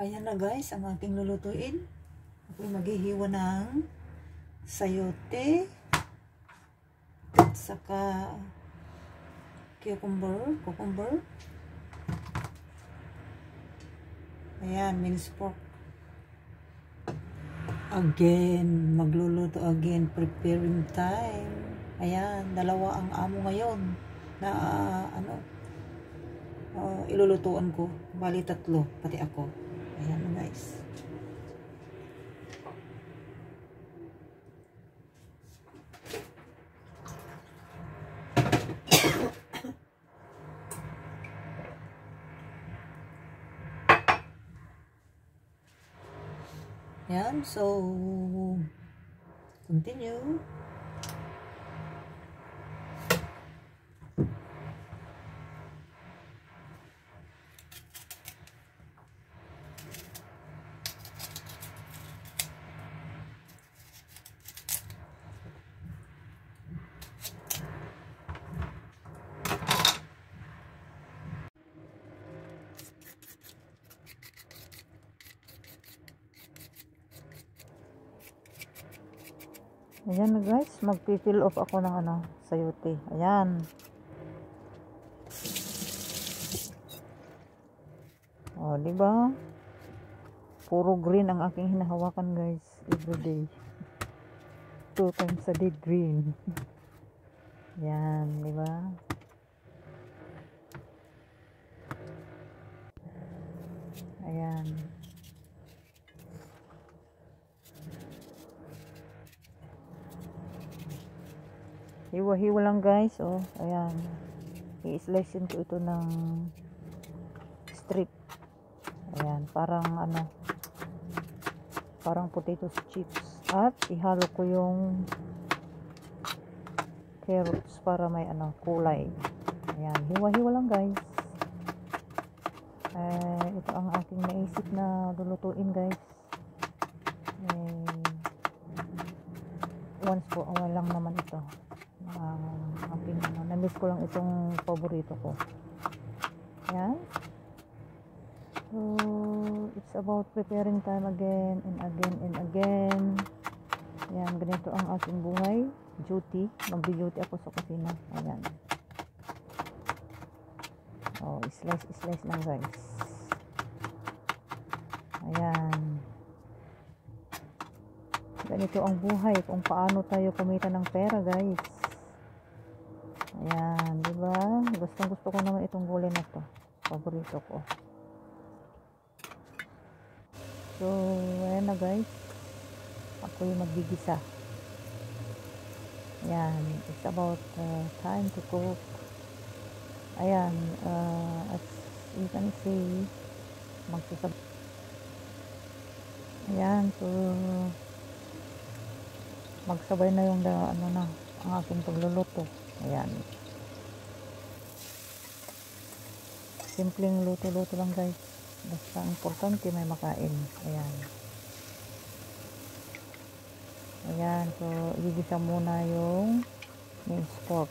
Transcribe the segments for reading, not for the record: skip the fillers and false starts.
Ayan na guys, ang aking lulutuin. Ako'y maghihiwa ng sayote, saka cucumber. Ayan, minced pork. Again, magluluto again, preparing time. Ayan, dalawa ang amo ngayon na ilulutuan ko. Bali 3, pati ako. Ayan guys. Ayan, so continue. Ayan na guys, mag-fill off ako ng sayote. Ayan. O, diba? Puro green ang aking hinahawakan guys, everyday. 2 times a day green. Ayan, diba? Ayan. Hiwa-hiwa lang guys. Oh, ayan. I-slicein ko ito ng strip. Ayan, parang potato chips. At ihalo ko yung carrots para may kulay. Ayan, hiwa-hiwa lang guys. Ito ang aking naisip na lulutuin guys. Once po, lang naman ito. Na-miss ko lang itong paborito ko. Ayan. So, it's about preparing time again and again and again. Ayan, ganito ang aking buhay. Duty. Mag-duty ako sa kusina. Ayan. Oh, slice lang guys. Ayan. Ganito ang buhay kung paano tayo kumita ng pera guys. Ayan, diba? Gusto ko naman itong gulay na to. Paborito ko. So, ayan na guys. Ako yung maggigisa. Ayan, it's about time to cook. Ayan, as you can see, ayan, so magsabay na yung ang aking pagluluto. Ayan. Simpleng luto-luto lang guys. Basta importante may makain. Ayan. Ayan. So, igigisa muna yung minced pork.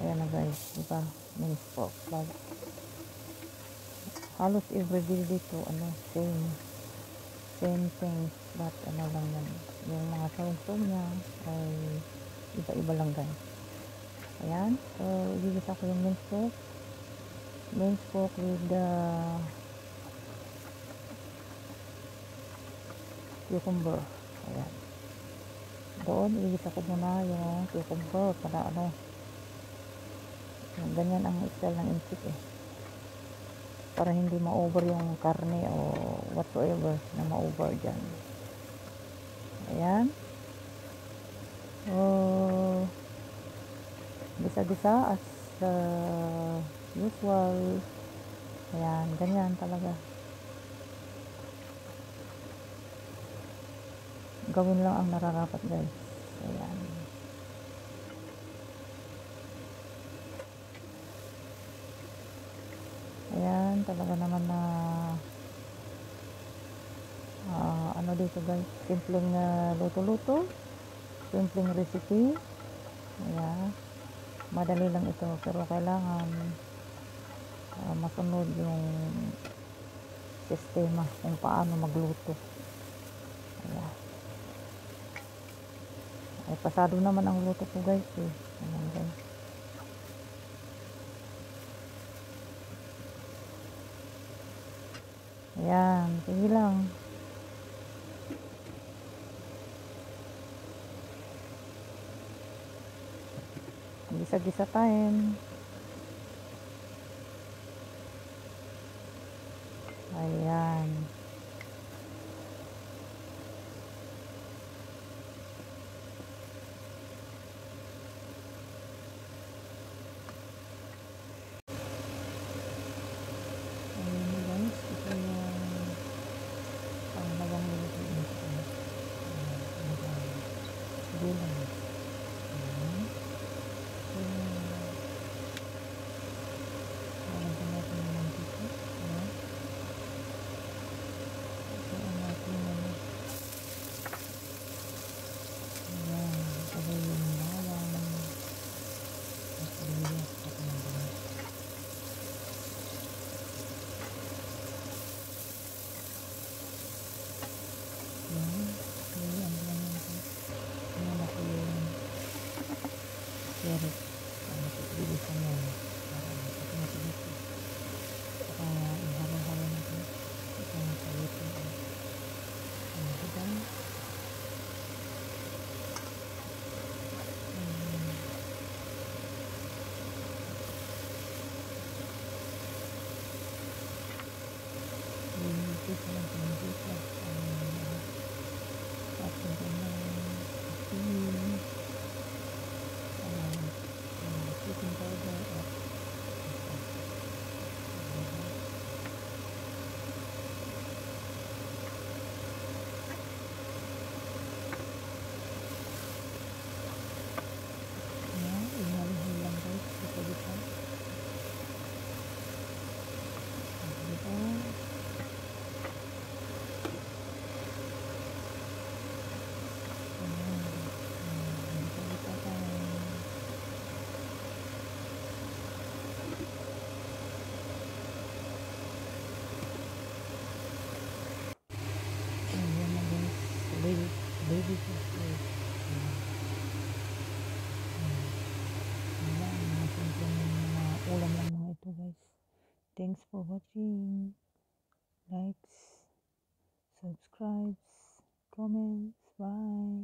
Ayan na guys. Diba? Minced pork. Halos everyday dito. Same things. But lang yan. Yung mga sausong niya ay iba-iba lang guys. Ayan. So, igigisa ko yung minced pork. Minced pork with the cucumber. Ayan. Doon, igigisa ko muna yung cucumber para ganyan ang style ng insik para hindi ma-over yung karne o whatsoever na ma-over dyan. Ayan. Gisa-gisa as usual. Ayan, ganyan talaga. Gawin lang ang nararapat guys. Ayan. Ayan, talaga naman na dito guys, simpleng luto-luto, simpleng recipe. Ayan, madali lang ito pero kailangan para masunod yung sistema kung paano magluto. Ayan. Ay, pasado naman ang luto ko guys eh. Ayan guys. Ayan, sige lang. Gisa-gisa time. Ayan. Ayan guys, ito yung pangalawang luto nito. Sige lang. Ayan. Lalagyan natin ng mantika. Ayan. Ito natin ano. Ayan. Ito yung bawang. Sibuyas. Ito na din. Ayan. Ayan lang natin. Ayan ako yung carrot. Bilisan mo. Para ito na dito. Saka ihalo-halo natin. Ito na sa luto. Ayan. Ayan. Dito lang dito. Tapos ito na asin, chicken powder at inhalihal lang guys dito dito. Baby food. Ayan, mga simpleng mga ulam lang mga ito guys. Thanks for watching. Likes, subscribes, comments. Bye.